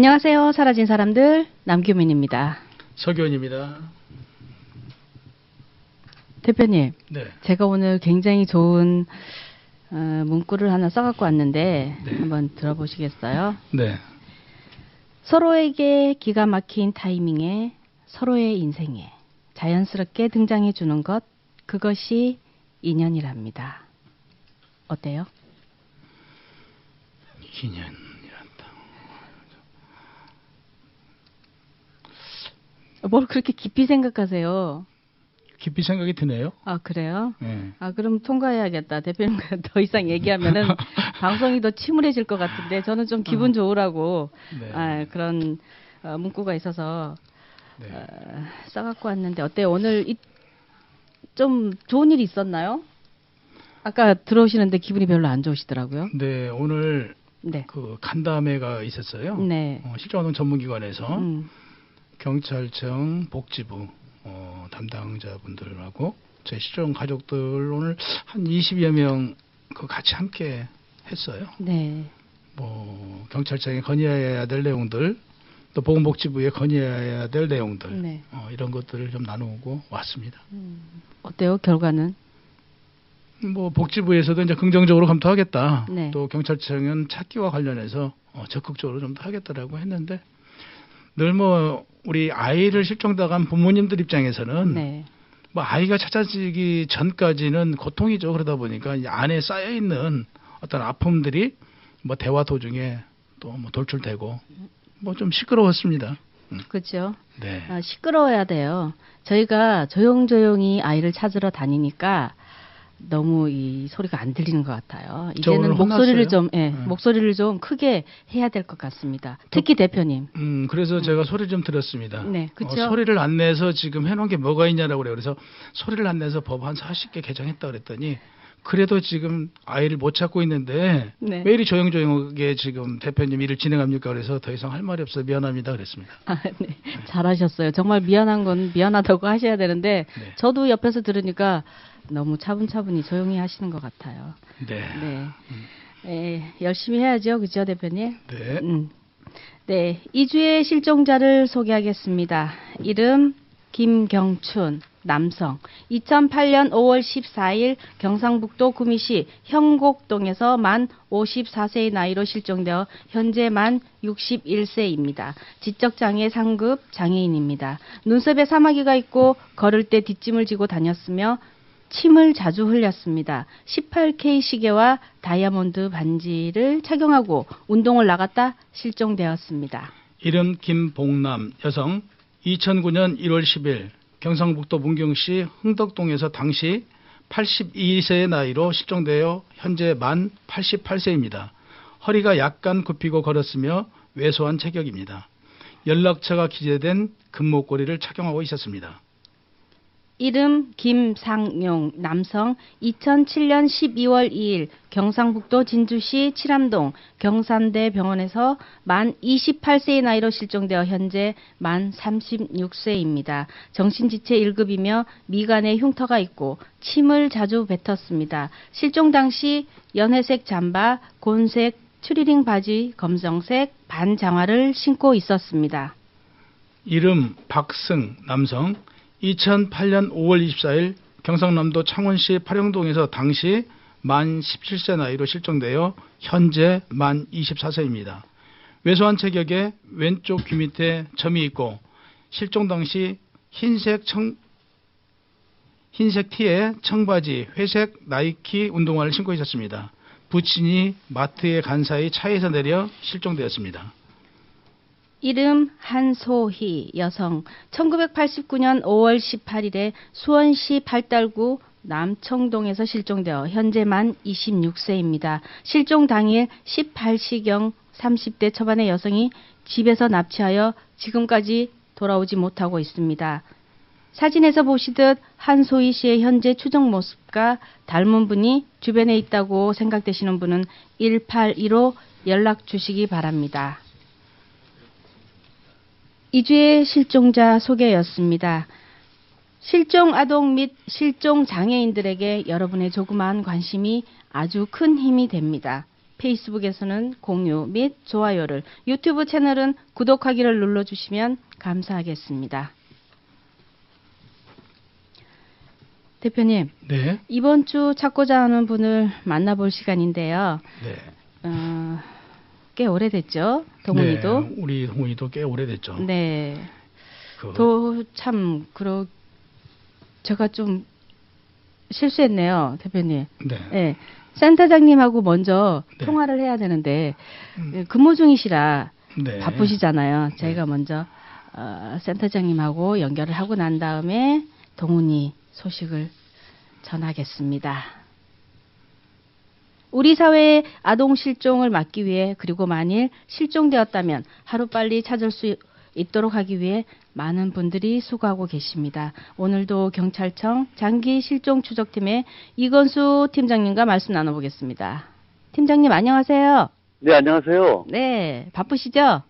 안녕하세요. 사라진 사람들 남규민입니다. 서교원입니다. 대표님, 네. 제가 오늘 굉장히 좋은 문구를 하나 써갖고 왔는데 네. 한번 들어보시겠어요? 네. 서로에게 기가 막힌 타이밍에 서로의 인생에 자연스럽게 등장해 주는 것, 그것이 인연이랍니다. 어때요? 인연이란다. 뭘 그렇게 깊이 생각하세요? 깊이 생각이 드네요. 아, 그래요? 네. 아, 그럼 통과해야겠다. 대표님과 더 이상 얘기하면은 방송이 더 침울해질 것 같은데 저는 좀 기분 좋으라고 네. 그런 문구가 있어서 네. 써갖고 왔는데 어때요? 오늘 좀 좋은 일이 있었나요? 아까 들어오시는데 기분이 별로 안 좋으시더라고요. 네, 오늘 네. 그 간담회가 있었어요. 네. 실종아동 전문기관에서 음. 경찰청 복지부 담당자분들하고 저희 실종 가족들 오늘 한 20여 명 그 같이 함께 했어요. 네. 뭐 경찰청에 건의해야 될 내용들, 또 보건복지부에 건의해야 될 내용들, 네. 이런 것들을 좀 나누고 왔습니다. 어때요? 결과는? 뭐 복지부에서도 이제 긍정적으로 검토하겠다. 네. 또 경찰청은 찾기와 관련해서 적극적으로 좀 더 하겠다라고 했는데 늘 뭐 우리 아이를 실종당한 부모님들 입장에서는 네. 뭐 아이가 찾아지기 전까지는 고통이죠. 그러다 보니까 이 안에 쌓여 있는 어떤 아픔들이 뭐 대화 도중에 또 뭐 돌출되고 뭐 좀 시끄러웠습니다. 그렇죠. 네. 시끄러워야 돼요. 저희가 조용조용히 아이를 찾으러 다니니까 너무 이 소리가 안 들리는 것 같아요. 이제는 오늘 목소리를 혼났어요. 목소리를 좀 크게 해야 될 것 같습니다. 특히 대표님. 그래서 제가 소리 좀 들었습니다. 네, 그쵸? 소리를 안 내서 지금 해놓은 게 뭐가 있냐라고 그래요. 그래서 소리를 안 내서 법 한 40개 개정했다 그랬더니 그래도 지금 아이를 못 찾고 있는데 네. 왜 이리 조용조용하게 지금 대표님 일을 진행합니까? 그래서 더 이상 할 말이 없어 미안합니다 그랬습니다. 네. 잘하셨어요. 정말 미안한 건 미안하다고 하셔야 되는데 네. 저도 옆에서 들으니까 너무 차분차분히 조용히 하시는 것 같아요. 네. 네. 열심히 해야죠. 그죠, 대표님? 네. 네. 2주의 실종자를 소개하겠습니다. 이름 김경춘, 남성. 2008년 5월 14일 경상북도 구미시 형곡동에서 만 54세의 나이로 실종되어 현재 만 61세입니다. 지적장애 상급 장애인입니다. 눈썹에 사마귀가 있고 걸을 때 뒷짐을 지고 다녔으며 침을 자주 흘렸습니다. 18K 시계와 다이아몬드 반지를 착용하고 운동을 나갔다 실종되었습니다. 이름 김봉남 여성 2009년 1월 10일 경상북도 문경시 흥덕동에서 당시 82세의 나이로 실종되어 현재 만 88세입니다. 허리가 약간 굽히고 걸었으며 왜소한 체격입니다. 연락처가 기재된 금목걸이를 착용하고 있었습니다. 이름 김상용 남성 2007년 12월 2일 경상북도 진주시 칠암동 경산대 병원에서 만 28세의 나이로 실종되어 현재 만 36세입니다. 정신지체 1급이며 미간에 흉터가 있고 침을 자주 뱉었습니다. 실종 당시 연회색 잠바, 곤색 추리닝 바지, 검정색 반장화를 신고 있었습니다. 이름 박승 남성 2008년 5월 24일 경상남도 창원시 파령동에서 당시 만 17세 나이로 실종되어 현재 만 24세입니다. 왜소한 체격에 왼쪽 귀 밑에 점이 있고 실종 당시 흰색 티에 청바지, 회색 나이키 운동화를 신고 있었습니다. 부친이 마트에 간 사이 차에서 내려 실종되었습니다. 이름 한소희 여성 1989년 5월 18일에 수원시 팔달구 남청동에서 실종되어 현재 만 26세입니다. 실종 당일 18시경 30대 초반의 여성이 집에서 납치하여 지금까지 돌아오지 못하고 있습니다. 사진에서 보시듯 한소희 씨의 현재 추정 모습과 닮은 분이 주변에 있다고 생각되시는 분은 182로 연락 주시기 바랍니다. 2주의 실종자 소개였습니다. 실종 아동 및 실종 장애인들에게 여러분의 조그마한 관심이 아주 큰 힘이 됩니다. 페이스북에서는 공유 및 좋아요를, 유튜브 채널은 구독하기를 눌러주시면 감사하겠습니다. 대표님, 네. 이번 주 찾고자 하는 분을 만나볼 시간인데요. 네. 꽤 오래됐죠? 동훈이도. 네, 우리 동훈이도 꽤 오래됐죠. 네. 그, 제가 좀 실수했네요, 대표님. 네. 네. 센터장님하고 먼저 네. 통화를 해야 되는데 근무 중이시라 네. 바쁘시잖아요. 저희가 먼저 센터장님하고 연결을 하고 난 다음에 동훈이 소식을 전하겠습니다. 우리 사회의 아동 실종을 막기 위해, 그리고 만일 실종되었다면 하루빨리 찾을 수 있도록 하기 위해 많은 분들이 수고하고 계십니다. 오늘도 경찰청 장기 실종 추적팀의 이건수 팀장님과 말씀 나눠보겠습니다. 팀장님 안녕하세요. 네, 안녕하세요. 네, 바쁘시죠?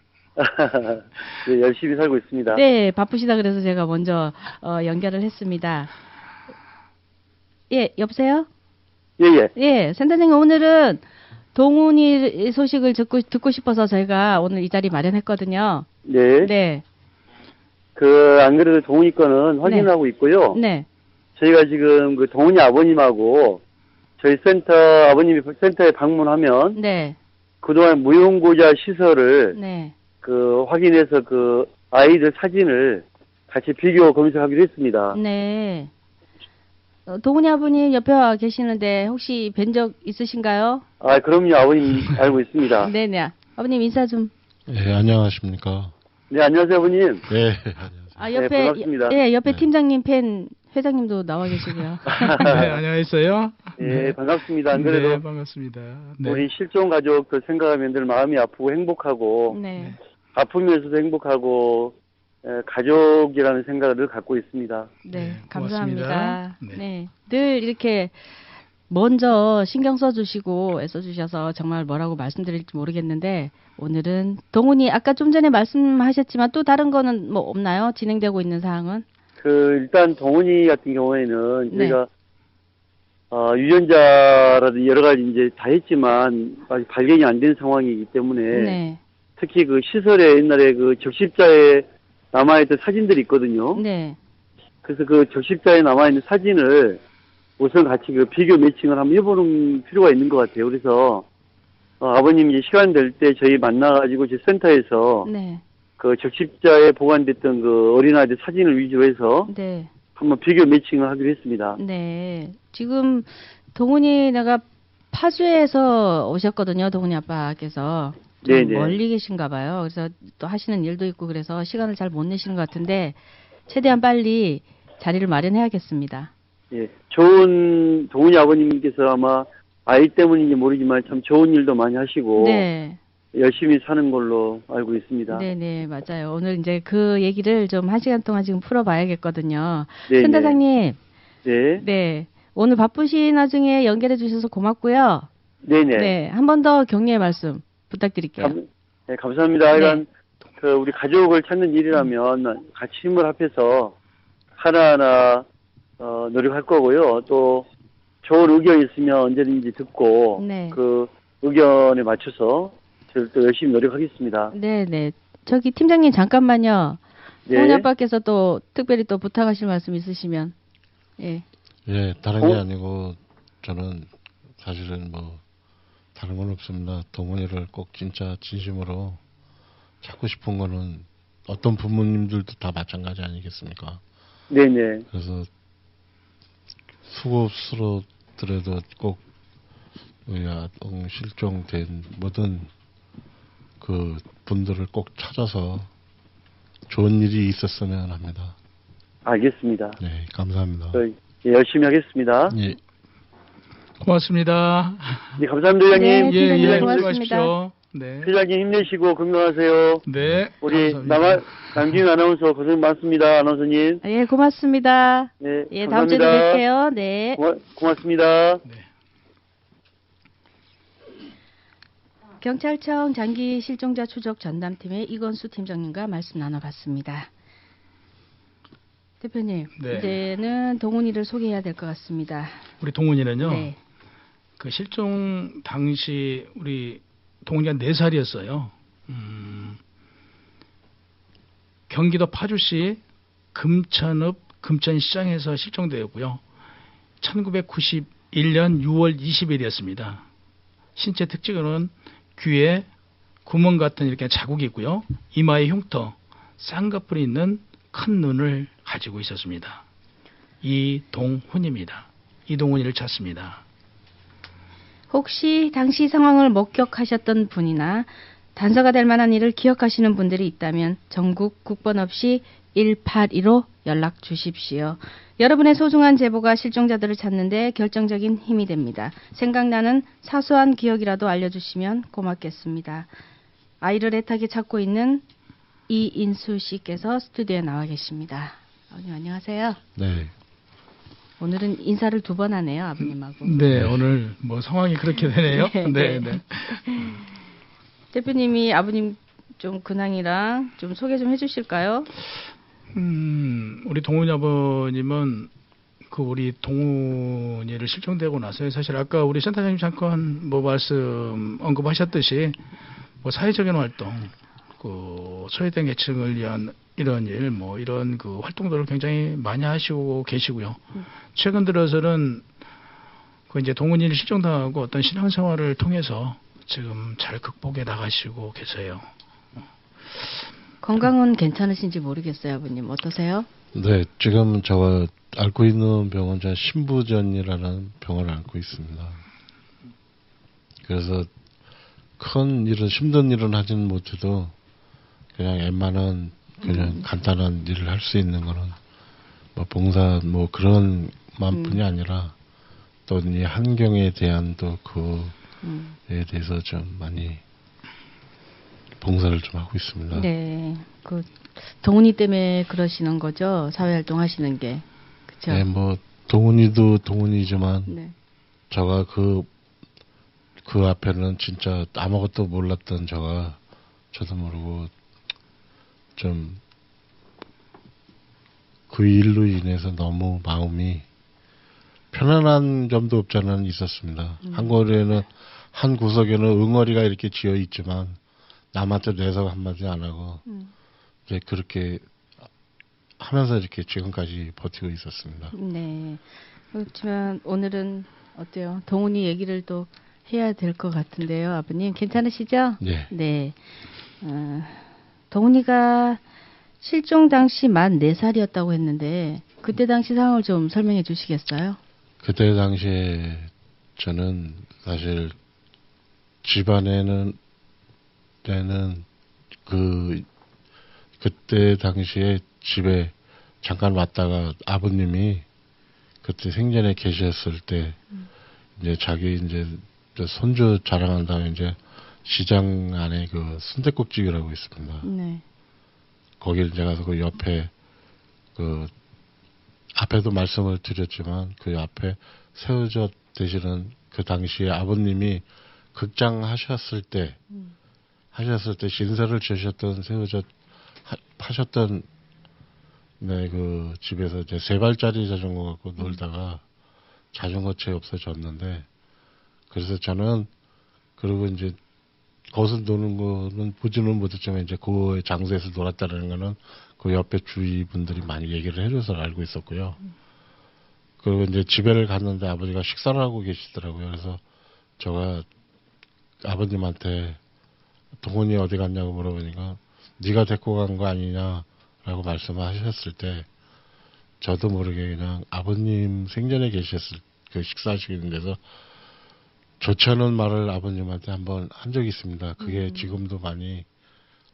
네, 열심히 살고 있습니다. 네, 바쁘시다 그래서 제가 먼저 연결을 했습니다. 예, 여보세요? 예, 예. 예, 센터장님 오늘은 동훈이 소식을 듣고 싶어서 저희가 오늘 이 자리 마련했거든요. 네. 네. 안 그래도 동훈이 거는 확인하고 있고요. 네. 저희가 지금 그 동훈이 아버님하고 저희 아버님이 센터에 방문하면 네. 그동안 무용고자 시설을 네. 확인해서 아이들 사진을 같이 비교 검색하기로 했습니다. 네. 동훈이 아버님 옆에 와 계시는데 혹시 뵌 적 있으신가요? 아, 그럼요. 아버님 알고 있습니다. 네네. 아버님 인사 좀. 네, 안녕하십니까. 네, 안녕하세요, 아버님. 네, 안녕하세요. 아, 네, 옆에, 반갑습니다. 예, 옆에 네. 팀장님 팬 회장님도 나와 계시고요. 네, 안녕하세요. 네, 반갑습니다. 안 그래도 네, 반갑습니다. 네. 우리 실종 가족들 생각하면 늘 마음이 아프고 행복하고 네. 아프면서도 행복하고 가족이라는 생각을 늘 갖고 있습니다. 네, 네, 감사합니다. 고맙습니다. 네. 네. 늘 이렇게 먼저 신경 써주시고 애써주셔서 정말 뭐라고 말씀드릴지 모르겠는데, 오늘은 동훈이 아까 좀 전에 말씀하셨지만 또 다른 거는 뭐 없나요? 진행되고 있는 사항은? 일단 동훈이 같은 경우에는 네. 저희가 유전자라든지 여러 가지 이제 다 했지만 아직 발견이 안 된 상황이기 때문에 네. 특히 시설에 옛날에 적십자에 남아있던 사진들이 있거든요. 네. 그래서 적십자에 남아있는 사진을 우선 같이 비교 매칭을 한번 해보는 필요가 있는 것 같아요. 그래서 아버님이 이제 시간 될 때 저희 만나가지고 제 센터에서 네. 적십자에 보관됐던 어린아이들 사진을 위주로 해서 네. 한번 비교 매칭을 하기로 했습니다. 네. 지금 동훈이 내가 파주에서 오셨거든요. 동훈이 아빠께서. 좀 네네. 멀리 계신가 봐요. 그래서 또 하시는 일도 있고 그래서 시간을 잘 못 내시는 것 같은데 최대한 빨리 자리를 마련해야겠습니다. 예, 좋은 동훈이 아버님께서 아마 아이 때문인지 모르지만 참 좋은 일도 많이 하시고 네. 열심히 사는 걸로 알고 있습니다. 네네, 맞아요. 오늘 이제 그 얘기를 좀 1시간 동안 지금 풀어봐야겠거든요. 네네. 센터장님, 네. 네. 오늘 바쁘신 와중에 연결해 주셔서 고맙고요. 네네. 네. 한 번 더 격려의 말씀 부탁드릴게요. 네, 감사합니다. 하여간 우리 가족을 찾는 일이라면 같이 힘을 합해서 하나하나 노력할 거고요. 또 좋은 의견 있으면 언제든지 듣고 네. 그 의견에 맞춰서 저희 또 열심히 노력하겠습니다. 네네. 저기 팀장님 잠깐만요. 네. 동훈이 아빠께서 또 특별히 또 부탁하실 말씀 있으시면. 예. 예, 다른 게 아니고 저는 사실은 다른 건 없습니다. 동훈이를 꼭 진짜 진심으로 찾고 싶은 거는 어떤 부모님들도 다 마찬가지 아니겠습니까? 네네. 그래서 수고스럽더라도 꼭 우리 아동 실종된 모든 그 분들을 꼭 찾아서 좋은 일이 있었으면 합니다. 알겠습니다. 네, 감사합니다. 예, 열심히 하겠습니다. 예. 고맙습니다. 네, 감사합니다, 회장님. 네, 예, 팀장님 예, 고맙습니다. 수고하십시오. 네. 회장님 힘내시고 건강하세요. 네. 우리 감사합니다. 남기훈 아나운서 고생 많습니다, 아나운서님. 예, 고맙습니다. 네, 예, 다음 주에도 감사합니다. 뵐게요. 네. 고맙습니다. 네. 경찰청 장기 실종자 추적 전담팀의 이건수 팀장님과 말씀 나눠봤습니다. 대표님, 네. 이제는 동훈이를 소개해야 될 것 같습니다. 우리 동훈이는요. 네. 그 실종 당시 우리 동훈이가 4살이었어요. 경기도 파주시 금천읍 금천시장에서 실종되었고요. 1991년 6월 20일이었습니다. 신체 특징으로는 귀에 구멍 같은 이렇게 자국이 있고요. 이마에 흉터, 쌍꺼풀이 있는 큰 눈을 가지고 있었습니다. 이동훈입니다. 이동훈이를 찾습니다. 혹시 당시 상황을 목격하셨던 분이나 단서가 될 만한 일을 기억하시는 분들이 있다면 전국 국번 없이 182로 연락 주십시오. 여러분의 소중한 제보가 실종자들을 찾는데 결정적인 힘이 됩니다. 생각나는 사소한 기억이라도 알려주시면 고맙겠습니다. 아이를 애타게 찾고 있는 이인수 씨께서 스튜디오에 나와 계십니다. 아버님 안녕하세요. 네. 오늘은 인사를 2번 하네요, 아버님하고. 네, 오늘 뭐 상황이 그렇게 되네요. 네, 네. 대표님이 아버님 좀 근황이랑 좀 소개 좀 해주실까요? 우리 동훈이 아버님은 그 우리 동훈이를 실종되고 나서요. 사실 아까 우리 센터장님 잠깐 뭐 말씀 언급하셨듯이 뭐 사회적인 활동, 그 소외된 계층을 위한 이런 일, 뭐 이런 그 활동들을 굉장히 많이 하시고 계시고요. 최근 들어서는 그 이제 동훈이를 실종당하고 어떤 신앙생활을 통해서 지금 잘 극복해 나가시고 계세요. 건강은 괜찮으신지 모르겠어요, 아버님. 어떠세요? 네, 지금 제가 앓고 있는 병은 신부전이라는 병을 앓고 있습니다. 그래서 큰 일은 힘든 일은 하지는 못해도 그냥 웬만한 그냥 간단한 일을 할 수 있는 거는 뭐 봉사 뭐 그런 마음뿐이 아니라 또 이 환경에 대한 또 그에 대해서 좀 많이 봉사를 좀 하고 있습니다. 네, 그 동훈이 때문에 그러시는 거죠? 사회활동 하시는 게, 그렇죠? 네, 뭐 동훈이도 동훈이지만 네. 제가 그 앞에는 진짜 아무것도 몰랐던 저가 저도 모르고 좀 그 일로 인해서 너무 마음이 편안한 점도 없잖아 있었습니다. 한국에는 한 구석에는 응어리가 이렇게 지어 있지만 남한테 내석 한마디 안 하고 이제 그렇게 하면서 이렇게 지금까지 버티고 있었습니다. 네. 그렇지만 오늘은 어때요? 동훈이 얘기를 또 해야 될 것 같은데요, 아버님. 괜찮으시죠? 네. 네. 동훈이가 실종 당시 만 4살이었다고 했는데 그때 당시 상황을 좀 설명해 주시겠어요? 그때 당시에 저는 사실 집안에는 그때 당시에 집에 잠깐 왔다가 아버님이 그때 생전에 계셨을 때 이제 자기 이제 손주 자랑한다고 이제 시장 안에 그 순댓국집이라고 있습니다. 네. 거기를 제가 그 옆에 그 앞에도 말씀을 드렸지만 그 앞에 새우젓 되시는 그 당시에 아버님이 극장 하셨을 때 신세를 지셨던 새우젓 하셨던 네, 그 집에서 이제 3발짜리 자전거 갖고 놀다가 자전거채 없어졌는데 그래서 저는 그리고 이제 거기서 노는 거는 보지는 못했지만 이제 그 장소에서 놀았다는 거는 그 옆에 주위 분들이 많이 얘기를 해줘서 알고 있었고요. 그리고 이제 집에를 갔는데 아버지가 식사를 하고 계시더라고요. 그래서 제가 아버님한테 동훈이 어디 갔냐고 물어보니까 네가 데리고 간 거 아니냐라고 말씀을 하셨을 때 저도 모르게 그냥 아버님 생전에 계셨을 그 식사하시는 데서 좋지 않은 말을 아버님한테 한번 한 적이 있습니다. 그게 지금도 많이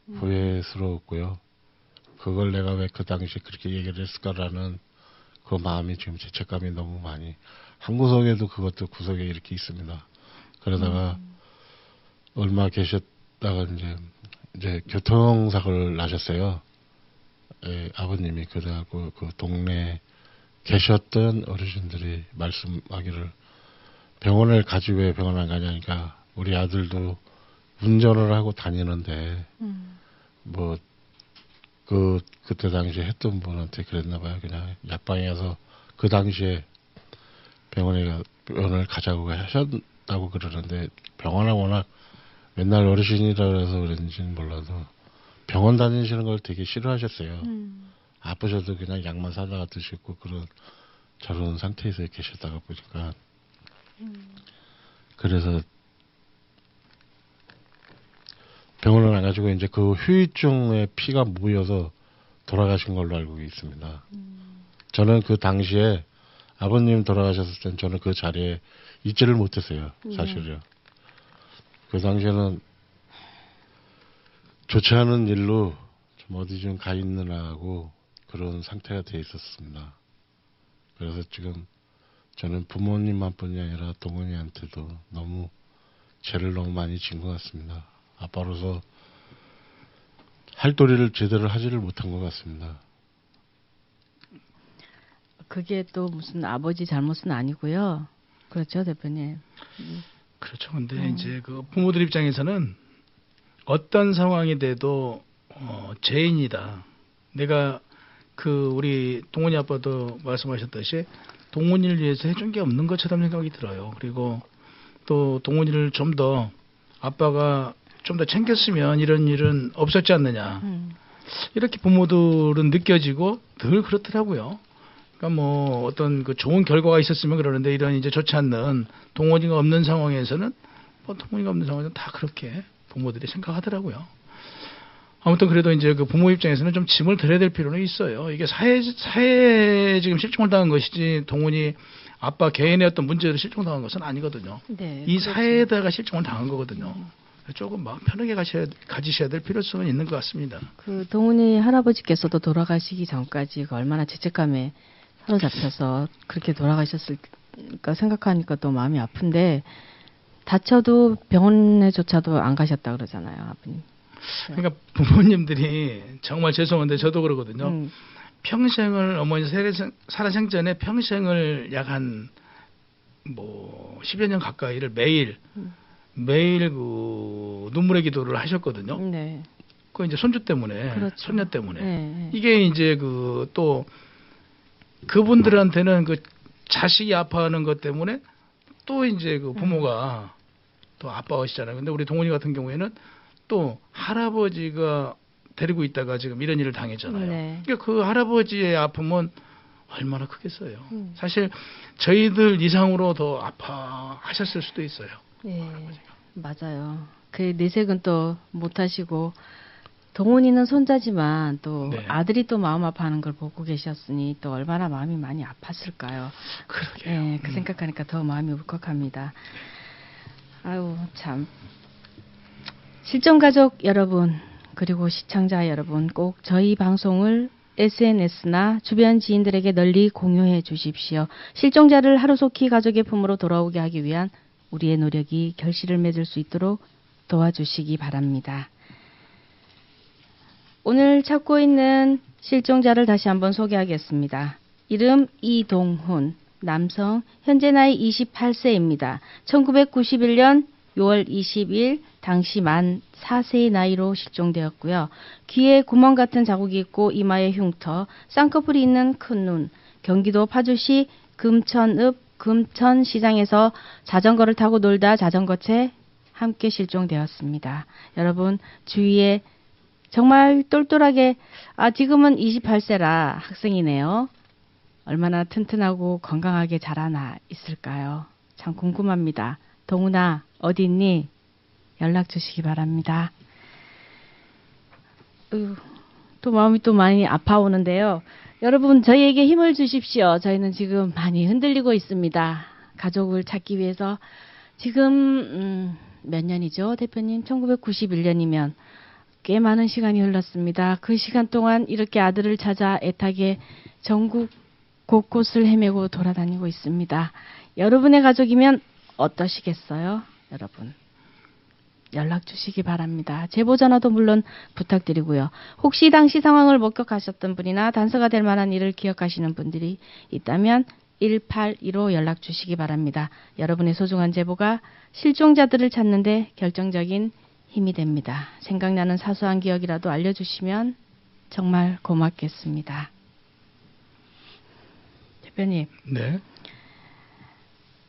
후회스러웠고요. 그걸 내가 왜 그 당시에 그렇게 얘기를 했을까라는 그 마음이 지금 죄책감이 너무 많이 한 구석에도 그것도 구석에 이렇게 있습니다. 그러다가 얼마 계셨다가 이제 교통사고를 나셨어요. 예, 아버님이 그래갖고 그 동네에 계셨던 어르신들이 말씀하기를 병원을 가지 왜 병원 안 가냐니까 우리 아들도 운전을 하고 다니는데 뭐 그때 당시에 했던 분한테 그랬나 봐요. 그냥 약방에 가서 그 당시에 병원을 가자고 다고 그러는데 병원에 워낙 맨날 어르신이라 그래서 그런지는 몰라도 병원 다니시는 걸 되게 싫어하셨어요. 아프셔도 그냥 약만 사다가 드시고 저런 상태에서 계셨다가 보니까 그래서 병원을 안 가지고 이제 그 후유증에 피가 모여서 돌아가신 걸로 알고 있습니다. 저는 그 당시에 아버님 돌아가셨을 땐 저는 그 자리에 있지를 못했어요. 사실요. 그 당시에는 좋지 않은 일로 좀 어디 좀 가 있느라고 그런 상태가 돼 있었습니다. 그래서 지금 저는 부모님만 뿐이 아니라 동원이한테도 너무 죄를 너무 많이 진 것 같습니다. 아빠로서 할 도리를 제대로 하지를 못한 것 같습니다. 그게 또 무슨 아버지 잘못은 아니고요. 그렇죠, 대표님. 그렇죠. 근데 이제 그 부모들 입장에서는 어떤 상황이 돼도 죄인이다. 내가 그 우리 동훈이 아빠도 말씀하셨듯이 동훈이를 위해서 해준 게 없는 것처럼 생각이 들어요. 그리고 또 동훈이를 좀 더 아빠가 좀 더 챙겼으면 이런 일은 없었지 않느냐. 이렇게 부모들은 느껴지고 늘 그렇더라고요. 그러니까 뭐 어떤 그 좋은 결과가 있었으면 그러는데 이런 이제 좋지 않는 동원이가 없는 상황에서는 뭐 동원이가 없는 상황에서는 다 그렇게 부모들이 생각하더라고요. 아무튼 그래도 이제 그 부모 입장에서는 좀 짐을 덜어야 될 필요는 있어요. 이게 사회에 지금 실종을 당한 것이지 동훈이 아빠 개인의 어떤 문제로 실종당한 것은 아니거든요. 네, 이 그렇죠. 사회에다가 실종을 당한 거거든요. 조금 마음 편하게 가지셔야 될 필요성은 있는 것 같습니다. 그 동훈이 할아버지께서도 돌아가시기 전까지 그 얼마나 죄책감에 사로잡혀서 그렇게 돌아가셨을까 생각하니까 또 마음이 아픈데 다쳐도 병원에조차도 안 가셨다 그러잖아요, 아버님. 그러니까 부모님들이 정말 죄송한데 저도 그러거든요. 평생을 어머니 살아생전에 평생을 약 한 뭐 10여 년 가까이를 매일 그 눈물의 기도를 하셨거든요. 네. 그 이제 손주 때문에, 그렇죠. 손녀 때문에. 네. 이게 이제 그 또 그분들한테는 그 자식이 아파하는 것 때문에 또 이제 그 부모가 또 아빠하시잖아요. 근데 우리 동훈이 같은 경우에는 또 할아버지가 데리고 있다가 지금 이런 일을 당했잖아요. 네. 그러니까 그 할아버지의 아픔은 얼마나 크겠어요. 사실 저희들 이상으로 더 아파하셨을 수도 있어요. 네, 맞아요. 그 내색은 또 못하시고 동훈이는 손자지만 또 네. 아들이 또 마음 아파하는 걸 보고 계셨으니 또 얼마나 마음이 많이 아팠을까요? 그러게요. 네, 그 생각하니까 더 마음이 울컥합니다. 아유 참. 실종가족 여러분 그리고 시청자 여러분 꼭 저희 방송을 SNS나 주변 지인들에게 널리 공유해 주십시오. 실종자를 하루속히 가족의 품으로 돌아오게 하기 위한 우리의 노력이 결실을 맺을 수 있도록 도와주시기 바랍니다. 오늘 찾고 있는 실종자를 다시 한번 소개하겠습니다. 이름 이동훈, 남성, 현재 나이 28세입니다. 1991년 6월 20일 당시 만 4세의 나이로 실종되었고요. 귀에 구멍 같은 자국이 있고 이마에 흉터, 쌍꺼풀이 있는 큰 눈, 경기도 파주시 금천읍 금천시장에서 자전거를 타고 놀다 자전거채 함께 실종되었습니다. 여러분 주위에 정말 똘똘하게 지금은 28세라 학생이네요. 얼마나 튼튼하고 건강하게 자라나 있을까요? 참 궁금합니다. 동훈아 어디 있니? 연락 주시기 바랍니다. 또 마음이 또 많이 아파오는데요. 여러분 저희에게 힘을 주십시오. 저희는 지금 많이 흔들리고 있습니다. 가족을 찾기 위해서 지금 몇 년이죠 대표님? 1991년이면 꽤 많은 시간이 흘렀습니다. 그 시간 동안 이렇게 아들을 찾아 애타게 전국 곳곳을 헤매고 돌아다니고 있습니다. 여러분의 가족이면 어떠시겠어요? 여러분 연락 주시기 바랍니다. 제보 전화도 물론 부탁드리고요. 혹시 당시 상황을 목격하셨던 분이나 단서가 될 만한 일을 기억하시는 분들이 있다면 1815 연락 주시기 바랍니다. 여러분의 소중한 제보가 실종자들을 찾는데 결정적인 힘이 됩니다. 생각나는 사소한 기억이라도 알려주시면 정말 고맙겠습니다. 대표님. 네.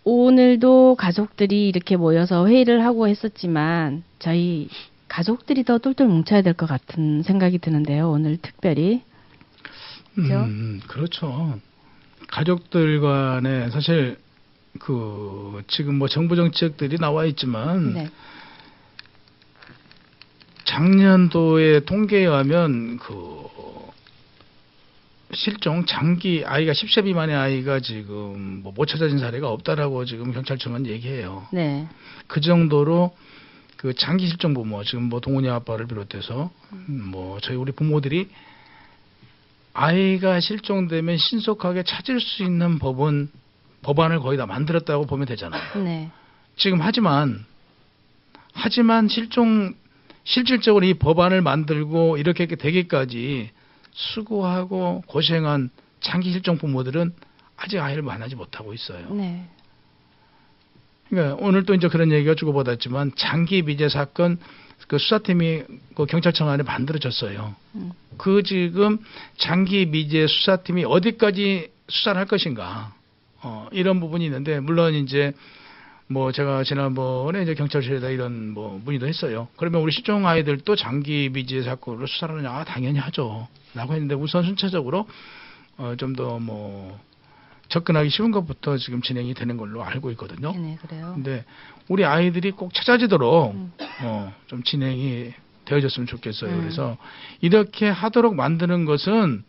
오늘도 가족들이 이렇게 모여서 회의를 하고 했었지만 저희 가족들이 더 똘똘 뭉쳐야 될 것 같은 생각이 드는데요. 오늘 특별히. 그렇죠? 그렇죠. 가족들 간에 사실 그 지금 뭐 정부 정책들이 나와 있지만 네. 작년도의 통계에 의하면 그 실종 장기 아이가 10세 미만의 아이가 지금 뭐 못 찾아진 사례가 없다라고 지금 경찰청은 얘기해요. 네. 그 정도로 그 장기 실종 부모 지금 뭐 동훈이 아빠를 비롯해서 뭐 저희 우리 부모들이 아이가 실종되면 신속하게 찾을 수 있는 법안을 거의 다 만들었다고 보면 되잖아요. 네. 지금 하지만 실질적으로 이 법안을 만들고 이렇게 되기까지 수고하고 고생한 장기 실종 부모들은 아직 아이를 만나지 못하고 있어요. 네. 그러니까 오늘 또 이제 그런 얘기가 주고받았지만 장기 미제 사건 그 수사팀이 그 경찰청 안에 만들어졌어요. 그 지금 장기 미제 수사팀이 어디까지 수사를 할 것인가 이런 부분이 있는데 물론 이제 뭐 제가 지난번에 이제 경찰실에다 이런 뭐 문의도 했어요. 그러면 우리 실종 아이들도 장기 미제 사건으로 수사를 하냐? 당연히 하죠. 라고 했는데 우선 순차적으로 좀 더 뭐 접근하기 쉬운 것부터 지금 진행이 되는 걸로 알고 있거든요. 네, 그래요. 근데 우리 아이들이 꼭 찾아지도록 좀 진행이 되어졌으면 좋겠어요. 그래서 이렇게 하도록 만드는 것은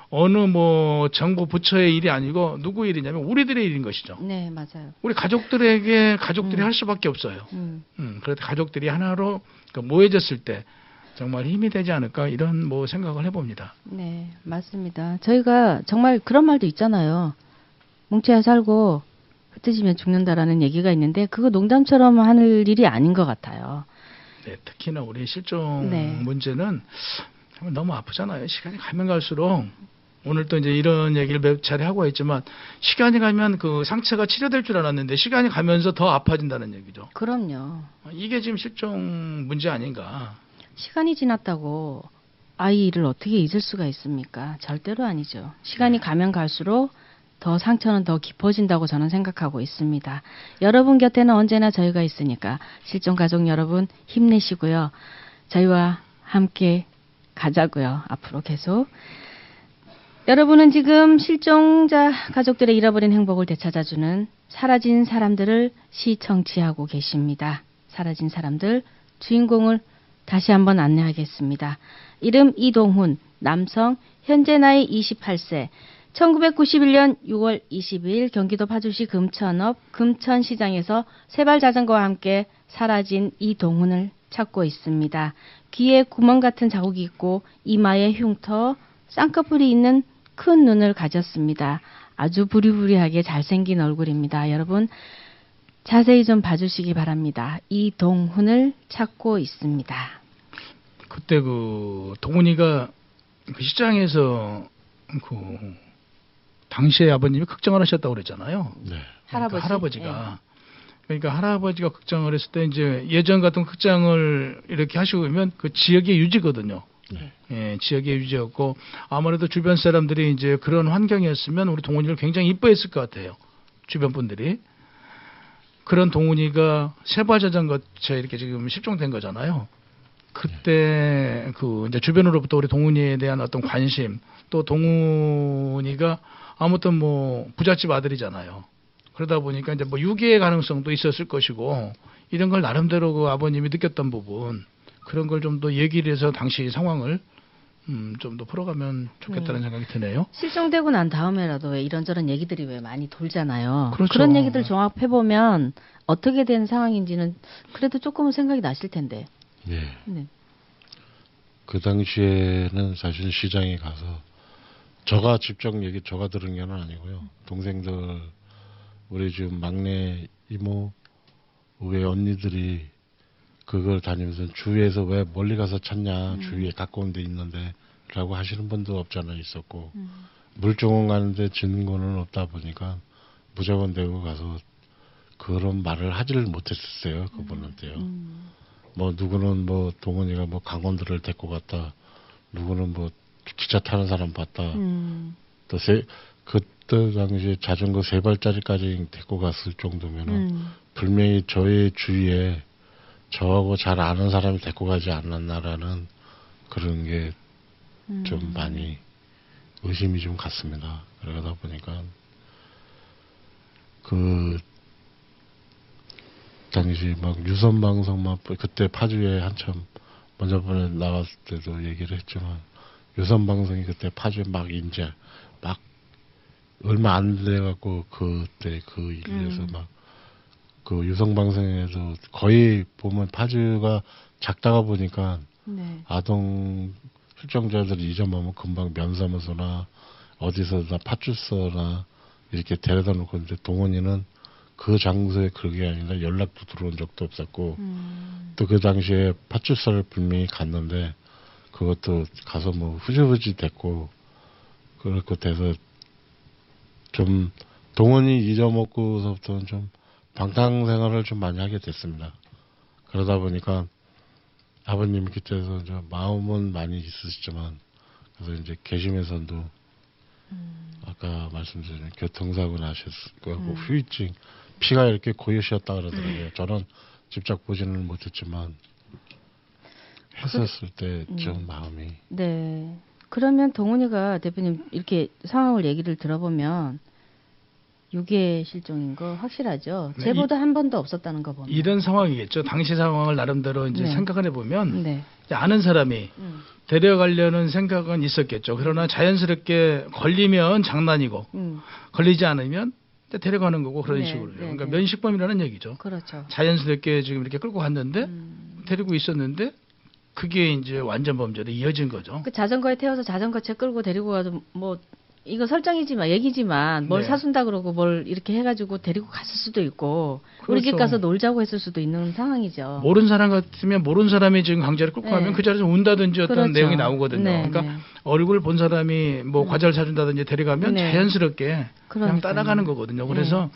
어느 뭐 정부 부처의 일이 아니고 누구의 일이냐면 우리들의 일인 것이죠. 네, 맞아요. 우리 가족들이 할 수밖에 없어요. 그래서 가족들이 하나로 모여졌을 때 정말 힘이 되지 않을까 이런 뭐 생각을 해봅니다. 네, 맞습니다. 저희가 정말 그런 말도 있잖아요. 뭉쳐야 살고 흩어지면 죽는다라는 얘기가 있는데 그거 농담처럼 하는 일이 아닌 것 같아요. 네, 특히나 우리 실종 네. 문제는 정말 너무 아프잖아요. 시간이 가면 갈수록 오늘 또 이제 이런 얘기를 몇 차례 하고 있지만 시간이 가면 그 상처가 치료될 줄 알았는데 시간이 가면서 더 아파진다는 얘기죠. 그럼요. 이게 지금 실종 문제 아닌가. 시간이 지났다고 아이를 어떻게 잊을 수가 있습니까? 절대로 아니죠. 시간이 가면 갈수록 더 상처는 더 깊어진다고 저는 생각하고 있습니다. 여러분 곁에는 언제나 저희가 있으니까 실종 가족 여러분 힘내시고요. 저희와 함께 가자고요. 앞으로 계속. 여러분은 지금 실종자 가족들의 잃어버린 행복을 되찾아주는 사라진 사람들을 시청취하고 계십니다. 사라진 사람들 주인공을 다시 한번 안내하겠습니다. 이름 이동훈, 남성, 현재 나이 28세, 1991년 6월 22일 경기도 파주시 금천읍 금천시장에서 세발 자전거와 함께 사라진 이동훈을 찾고 있습니다. 귀에 구멍 같은 자국이 있고 이마에 흉터, 쌍꺼풀이 있는 큰 눈을 가졌습니다. 아주 부리부리하게 잘생긴 얼굴입니다. 여러분 자세히 좀 봐주시기 바랍니다. 이동훈을 찾고 있습니다. 그때 그 동훈이가 그 시장에서 그 당시에 아버님이 걱정을 하셨다고 그랬잖아요. 네. 할아버지가. 그러니까 할아버지가 걱정을 했을 때 이제 예전 같은 걱정을 이렇게 하시고 그러면 그 지역의 유지거든요. 네. 예, 지역의 유지였고 아무래도 주변 사람들이 이제 그런 환경이었으면 우리 동훈이를 굉장히 이뻐했을 것 같아요. 주변 분들이. 그런 동훈이가 세발 자전거차 이렇게 지금 실종된 거잖아요. 그때 그 이제 주변으로부터 우리 동훈이에 대한 어떤 관심 또 동훈이가 아무튼 뭐 부잣집 아들이잖아요. 그러다 보니까 이제 뭐 유괴의 가능성도 있었을 것이고 이런 걸 나름대로 그 아버님이 느꼈던 부분 그런 걸 좀 더 얘기를 해서 당시 상황을 좀 더 풀어가면 좋겠다는 생각이 드네요. 실종되고 난 다음에라도 왜 이런저런 얘기들이 왜 많이 돌잖아요. 그렇죠. 그런 얘기들 종합해보면 어떻게 된 상황인지는 그래도 조금은 생각이 나실 텐데. 예. 네. 그 당시에는 사실 시장에 가서 제가 직접 제가 들은 건 아니고요. 동생들 우리 지금 막내 이모 우리 언니들이 그걸 다니면서 주위에서 왜 멀리 가서 찾냐 주위에 가까운 데 있는데 라고 하시는 분도 없잖아 있었고 물종원 가는데 증거는 없다 보니까 무조건 대고 가서 그런 말을 하지를 못했었어요 그분한테요. 뭐 누구는 뭐 동원이가 뭐 강원도를 데리고 갔다 누구는 뭐 기차 타는 사람 봤다 또 그때 당시에 자전거 3발짜리까지 데리고 갔을 정도면은 분명히 저의 주위에 저하고 잘 아는 사람이 데리고 가지 않았나라는 그런 게 좀 많이 의심이 좀 갔습니다. 그러다 보니까 그 당시 막 유선 방송만 그때 파주에 한참 먼저 번에 나갔을 때도 얘기를 했지만 유선 방송이 그때 파주에 막 이제 막 얼마 안 돼 갖고 그때 그 일에서 막 그 유선 방송에도 거의 보면 파주가 작다가 보니까 네. 아동 실종자들이 잊어먹으면 금방 면사무소나 어디서나 파출소나 이렇게 데려다 놓고 있는데 동원이는 그 장소에 그게 아니라 연락도 들어온 적도 없었고 또 그 당시에 파출소를 분명히 갔는데 그것도 가서 뭐 후지부지 됐고 그렇고 돼서 좀 동원이 잊어먹고서부터는 좀 방탕생활을 좀 많이 하게 됐습니다. 그러다 보니까 아버님께서 마음은 많이 있으시지만 그래서 이제 계시면서도 아까 말씀드린 교통사고 나셨고 후유증 피가 이렇게 고여셨다 그러더라고요. 저는 직접 보지는 못했지만 했었을 때 좀 마음이 네. 그러면 동훈이가 대표님 이렇게 상황을 얘기를 들어보면 유괴 실종인 거 확실하죠? 네, 제보도 한 번도 없었다는 거 보면. 이런 상황이겠죠. 당시 상황을 나름대로 이제 네. 생각을 해보면 네. 이제 아는 사람이 데려가려는 생각은 있었겠죠. 그러나 자연스럽게 걸리면 장난이고 걸리지 않으면 이제 데려가는 거고 그런 네, 식으로요. 네, 그러니까 네. 면식범이라는 얘기죠. 그렇죠. 자연스럽게 지금 이렇게 끌고 갔는데 데리고 있었는데 그게 이제 완전 범죄로 이어진 거죠. 그 자전거에 태워서 자전거채 끌고 데리고 가도 뭐 이거 설정이지만 얘기지만 뭘 네. 사준다 그러고 뭘 이렇게 해가지고 데리고 갔을 수도 있고 우리 집 그렇죠. 가서 놀자고 했을 수도 있는 상황이죠. 모르는 사람 같으면 모르는 사람이 지금 강제로 끌고 네. 가면 그 자리에서 운다든지 어떤 그렇죠. 내용이 나오거든요. 네, 그러니까 네. 얼굴 본 사람이 뭐 과자를 사준다든지 데려가면 네. 자연스럽게 그냥 그러니까요. 따라가는 거거든요. 그래서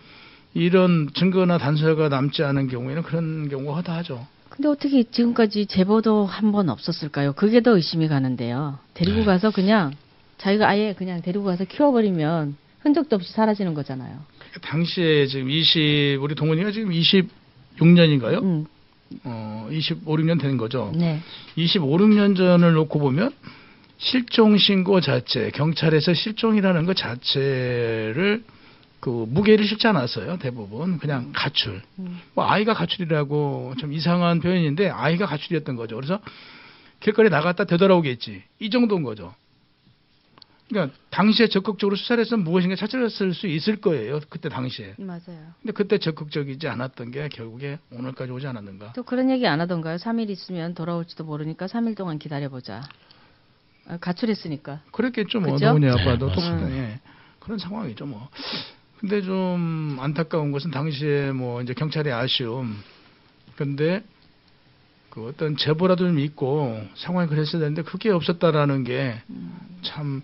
이런 증거나 단서가 남지 않은 경우에는 그런 경우가 허다하죠. 근데 어떻게 지금까지 제보도 한 번 없었을까요? 그게 더 의심이 가는데요. 데리고 네. 가서 그냥 자기가 아예 그냥 데리고 가서 키워버리면 흔적도 없이 사라지는 거잖아요. 당시에 지금 우리 동훈이가 지금 26년인가요? 25, 6년 된 거죠. 네. 25, 6년 전을 놓고 보면 실종 신고 자체, 경찰에서 실종이라는 것 자체를 그 무게를 실지 않았어요. 대부분 그냥 가출. 뭐 아이가 가출이라고 좀 이상한 표현인데 아이가 가출이었던 거죠. 그래서 길거리 나갔다 되돌아오겠지. 이 정도인 거죠. 그러니까 당시에 적극적으로 수사를 했으면 무엇인가 찾았을 수 있을 거예요. 그때 당시에. 맞아요. 근데 그때 적극적이지 않았던 게 결국에 오늘까지 오지 않았는가. 또 그런 얘기 안 하던가요? 3일 있으면 돌아올지도 모르니까 3일 동안 기다려보자. 가출했으니까. 그랬겠죠. 뭐 그죠? 동훈이 아빠도 네, 똑같은 예. 그런 상황이죠. 뭐. 근데 좀 안타까운 것은 당시에 뭐 이제 경찰의 아쉬움. 근데 그 어떤 제보라도 좀 있고 상황이 그랬어야 되는데 그게 없었다라는 게 참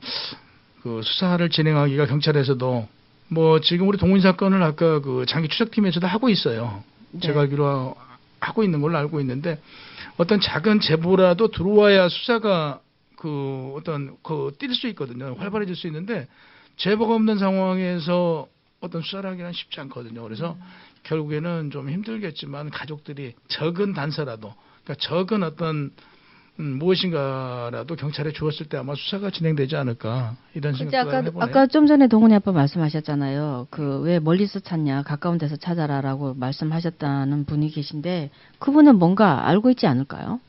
그 수사를 진행하기가 경찰에서도 뭐 지금 우리 동훈 사건을 아까 그 장기 추적팀에서도 하고 있어요. 네. 제가 알기로 하고 있는 걸로 알고 있는데 어떤 작은 제보라도 들어와야 수사가 그 어떤 그 뛸 수 있거든요. 활발해질 수 있는데 제보가 없는 상황에서 어떤 수사를 하기는 쉽지 않거든요. 그래서 결국에는 좀 힘들겠지만 가족들이 적은 단서라도 그러니까 적은 어떤 무엇인가라도 경찰에 주었을 때 아마 수사가 진행되지 않을까 이런 근데 생각을 해보네요. 아까 좀 전에 동훈이 아빠 말씀하셨잖아요. 그 왜 멀리서 찾냐, 가까운 데서 찾아라라고 말씀하셨다는 분이 계신데 그분은 뭔가 알고 있지 않을까요?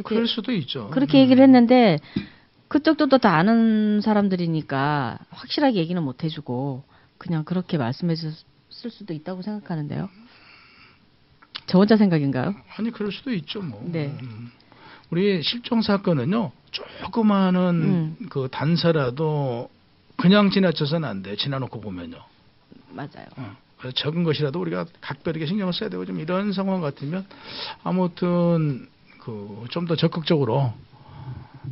그럴 수도 있죠. 그렇게 얘기를 했는데 그쪽도 또 다 아는 사람들이니까 확실하게 얘기는 못 해주고 그냥 그렇게 말씀해줬을 수도 있다고 생각하는데요. 저 혼자 생각인가요? 아니 그럴 수도 있죠. 뭐. 네. 우리 실종 사건은요. 조그마한 그 단서라도 그냥 지나쳐서는 안 돼. 지나놓고 보면요. 맞아요. 그래서 적은 것이라도 우리가 각별하게 신경을 써야 되고 좀 이런 상황 같으면 아무튼 그 좀 더 적극적으로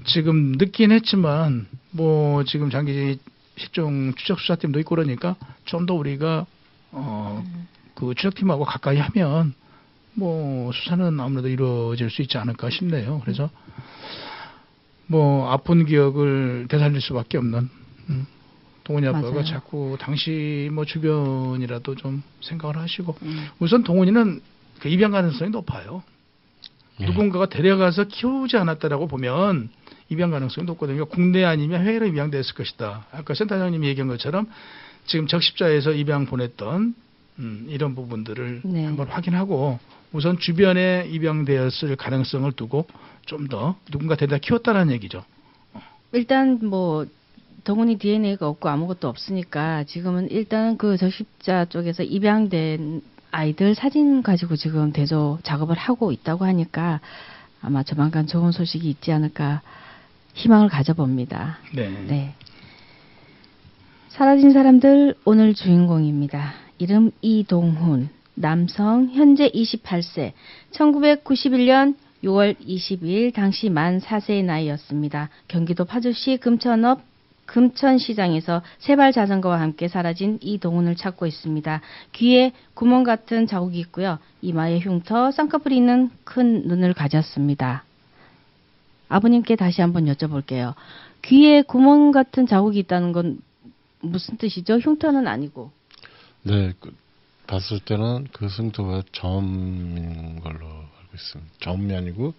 지금 늦긴 했지만 뭐 지금 장기 실종 추적 수사팀도 있고 그러니까 좀 더 우리가 그 추적팀하고 가까이 하면 뭐 수사는 아무래도 이루어질 수 있지 않을까 싶네요. 그래서 뭐 아픈 기억을 되살릴 수밖에 없는 동훈이 아빠가 맞아요. 자꾸 당시 뭐 주변이라도 좀 생각을 하시고 우선 동훈이는 그 입양 가능성이 높아요. 예. 누군가가 데려가서 키우지 않았다라고 보면 입양 가능성이 높거든요. 국내 아니면 해외로 입양됐을 것이다. 아까 센터장님이 얘기한 것처럼 지금 적십자에서 입양 보냈던 이런 부분들을 네. 한번 확인하고 우선 주변에 입양되었을 가능성을 두고 좀 더 누군가 데려다 키웠다는 얘기죠. 일단 뭐 동훈이 DNA가 없고 아무것도 없으니까 지금은 일단 그 적십자 쪽에서 입양된 아이들 사진 가지고 지금 대조 작업을 하고 있다고 하니까 아마 조만간 좋은 소식이 있지 않을까 희망을 가져봅니다. 네. 네. 사라진 사람들 오늘 주인공입니다. 이름 이동훈, 남성, 현재 28세, 1991년 6월 22일 당시 만 4세의 나이였습니다. 경기도 파주시 금천시장에서 세발 자전거와 함께 사라진 이동훈을 찾고 있습니다. 귀에 구멍 같은 자국이 있고요. 이마에 흉터, 쌍꺼풀이 있는 큰 눈을 가졌습니다. 아버님께 다시 한번 여쭤볼게요. 귀에 구멍 같은 자국이 있다는 건 무슨 뜻이죠? 흉터는 아니고. 네, 봤을 때는 그 흉터가 점인 걸로 알고 있습니다. 점이 아니고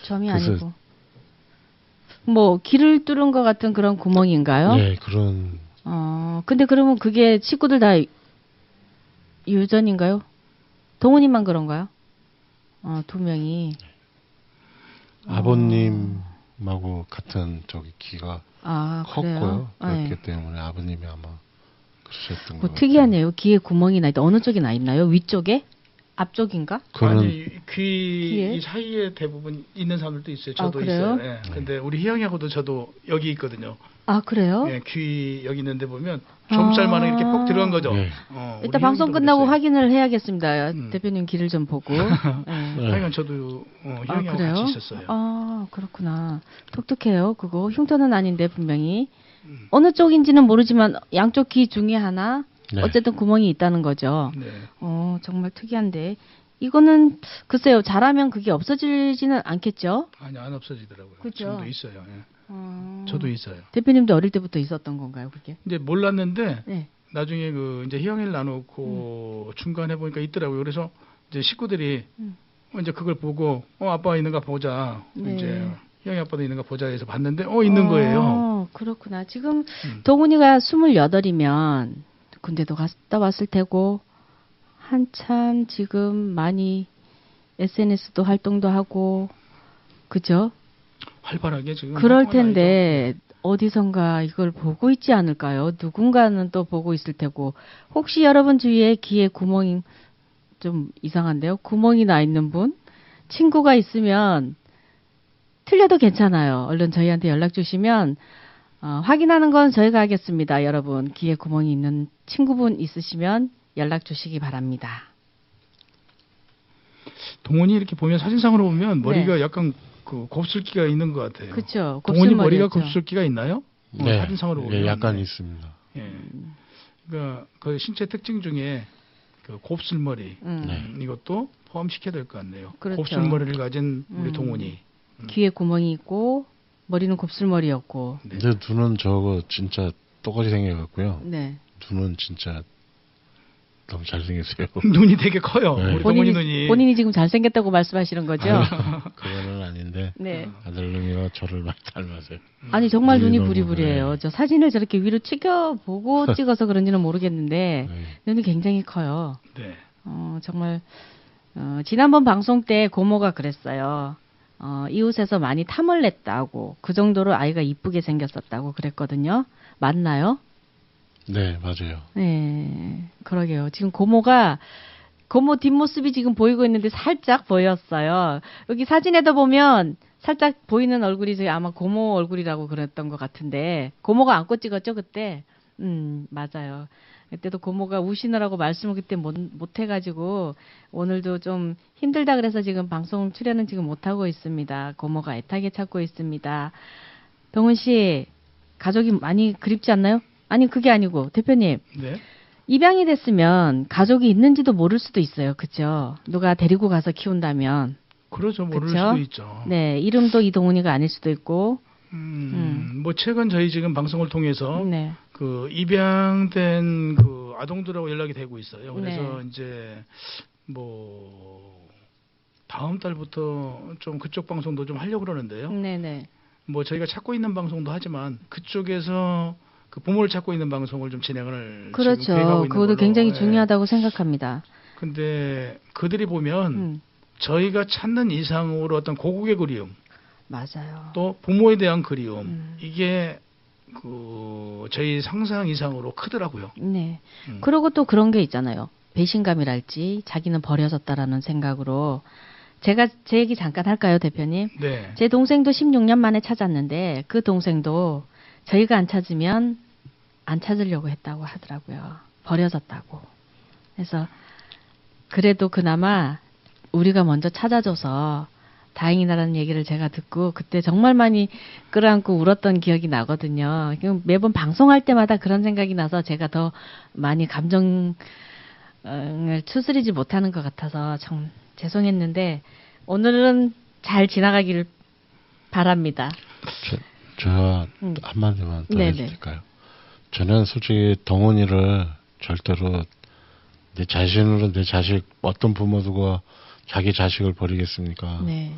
점이 그래서- 아니고. 뭐 길을 뚫은 것 같은 그런 구멍인가요? 네, 그런 근데 그러면 그게 식구들 다 유전인가요? 동훈이만 그런가요? 두 명이. 아버님하고 같은 저기 키가 그래요? 컸고요. 그렇기 네. 때문에 아버님이 아마 그러셨던 것 뭐 같아요. 특이하네요. 귀에 구멍이 나 있다. 어느 쪽에 나 있나요? 위쪽에? 앞쪽인가? 그런 아니 귀 귀에? 이 사이에 대부분 있는 사람들도 있어요. 저도 그래요? 있어요. 예. 근데 우리 희영이하고도 저도 여기 있거든요. 그래요? 예, 귀 여기 있는데 보면 점살만은 이렇게 퍽 들어간 거죠. 네. 우리 이따 방송 희영이도 끝나고 그랬어요. 확인을 해야겠습니다. 대표님 귀를 좀 보고. 네. 네. 하여간 저도 희영이하고 그래요? 같이 있었어요. 그렇구나. 독특해요. 그거 흉터는 아닌데 분명히 어느 쪽인지는 모르지만 양쪽 귀 중에 하나 네. 어쨌든 구멍이 있다는 거죠. 네. 정말 특이한데 이거는 글쎄요. 잘하면 그게 없어지지는 않겠죠? 아니 안 없어지더라고요. 그죠? 지금도 있어요. 예. 저도 있어요. 대표님도 어릴 때부터 있었던 건가요, 그게? 이제 몰랐는데 네. 나중에 그 이제 희영이를 나누고 중간에 보니까 있더라고요. 그래서 이제 식구들이 이제 그걸 보고 아빠가 있는가 보자. 네. 이제 희영이 아빠도 있는가 보자 해서 봤는데 있는 거예요. 그렇구나. 지금 동훈이가 28이면 군대도 갔다 왔을 테고 한참 지금 많이 SNS도 활동도 하고 그죠? 활발하게 지금 그럴 활동을 텐데 어디선가 이걸 보고 있지 않을까요? 누군가는 또 보고 있을 테고 혹시 여러분 주위에 귀에 구멍이 좀 이상한데요? 구멍이 나 있는 분? 친구가 있으면 틀려도 괜찮아요. 얼른 저희한테 연락 주시면 확인하는 건 저희가 하겠습니다. 여러분 귀에 구멍이 있는 친구분 있으시면 연락 주시기 바랍니다. 동훈이 이렇게 보면 사진상으로 보면 네. 머리가 약간 그 곱슬기가 있는 것 같아요. 그렇죠. 동훈이 머리가 곱슬기가 있나요? 네. 사진상으로 보면 예, 약간 있습니다. 예. 그러니까 그 신체 특징 중에 그 곱슬머리 네. 이것도 포함시켜야 될 것 같네요. 그렇죠. 곱슬머리를 가진 우리 동훈이. 귀에 구멍이 있고 머리는 곱슬머리였고. 네. 근데 눈은 저거 진짜 똑같이 생겨갖고요. 네. 눈은 진짜 너무 잘생겼어요. 눈이 되게 커요. 네. 우리 동훈이 눈이. 본인이 지금 잘생겼다고 말씀하시는 거죠? 그거는 아닌데 네. 아들놈이가 저를 많이 닮았어요. 아니 정말 눈이 너무 부리부리해요. 그래. 저 사진을 저렇게 위로 찍어보고 찍어서 그런지는 모르겠는데 네. 눈이 굉장히 커요. 네. 정말 지난번 방송 때 고모가 그랬어요. 이웃에서 많이 탐을 냈다고 그 정도로 아이가 이쁘게 생겼었다고 그랬거든요. 맞나요? 네, 맞아요. 네, 그러게요. 지금 고모 뒷모습이 지금 보이고 있는데 살짝 보였어요. 여기 사진에도 보면 살짝 보이는 얼굴이 저희 아마 고모 얼굴이라고 그랬던 것 같은데 고모가 안고 찍었죠 그때? 맞아요. 그때도 고모가 우시느라고 말씀을 그때 못 해가지고 오늘도 좀 힘들다 그래서 지금 방송 출연은 지금 못하고 있습니다. 고모가 애타게 찾고 있습니다. 동훈 씨 가족이 많이 그립지 않나요? 아니 그게 아니고 대표님 네. 입양이 됐으면 가족이 있는지도 모를 수도 있어요. 그렇죠? 누가 데리고 가서 키운다면. 그러죠. 모를 그쵸? 수도 있죠. 네, 이름도 이동훈이가 아닐 수도 있고. 뭐 최근 저희 지금 방송을 통해서 네. 그 입양된 그 아동들하고 연락이 되고 있어요. 그래서 네. 이제 뭐 다음 달부터 좀 그쪽 방송도 좀 하려고 그러는데요. 네네. 뭐 저희가 찾고 있는 방송도 하지만 그쪽에서 그 부모를 찾고 있는 방송을 좀 진행을 지금 계획하고 그렇죠. 있는 그것도 걸로. 굉장히 예. 중요하다고 생각합니다. 근데 그들이 보면 음, 저희가 찾는 이상으로 어떤 고국의 그리움, 맞아요. 또 부모에 대한 그리움, 음. 이게 그 저희 상상 이상으로 크더라고요. 네. 음. 그리고 또 그런 게 있잖아요. 배신감이랄지 자기는 버려졌다라는 생각으로 제가 제 얘기 잠깐 할까요, 대표님? 네. 제 동생도 16년 만에 찾았는데 그 동생도 저희가 안 찾으면 안 찾으려고 했다고 하더라고요. 버려졌다고. 그래서 그래도 그나마 우리가 먼저 찾아줘서 다행이다라는 얘기를 제가 듣고 그때 정말 많이 끌어안고 울었던 기억이 나거든요. 매번 방송할 때마다 그런 생각이 나서 제가 더 많이 감정을 추스리지 못하는 것 같아서 참 죄송했는데 오늘은 잘 지나가기를 바랍니다. 제가 한마디만 더 네네. 해도 될까요? 저는 솔직히 동훈이를 절대로 내 자신으로 내 자식 어떤 부모가 자기 자식을 버리겠습니까? 네.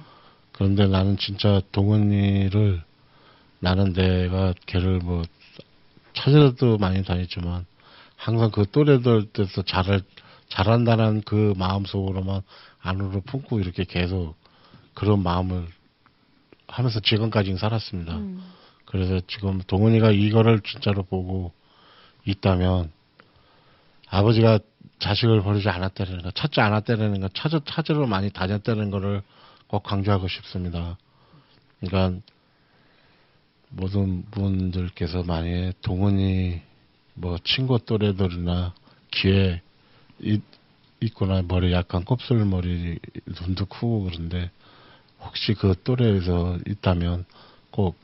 그런데 나는 진짜 동훈이를 나는 내가 걔를 뭐 찾으러도 많이 다녔지만 항상 그 또래들한테서 잘한다는 그 마음속으로만 안으로 품고 이렇게 계속 그런 마음을 하면서 지금까지는 살았습니다. 그래서 지금 동훈이가 이거를 진짜로 보고 있다면 아버지가 자식을 버리지 않았다는 거, 찾지 않았다는 거, 찾으러 많이 다녔다는 거를 꼭 강조하고 싶습니다. 그러니까 모든 분들께서 만약에 동훈이 뭐 친구 또래들이나 귀에 있거나 머리 약간 곱슬머리 눈도 크고 그런데 혹시 그 또래에서 있다면 꼭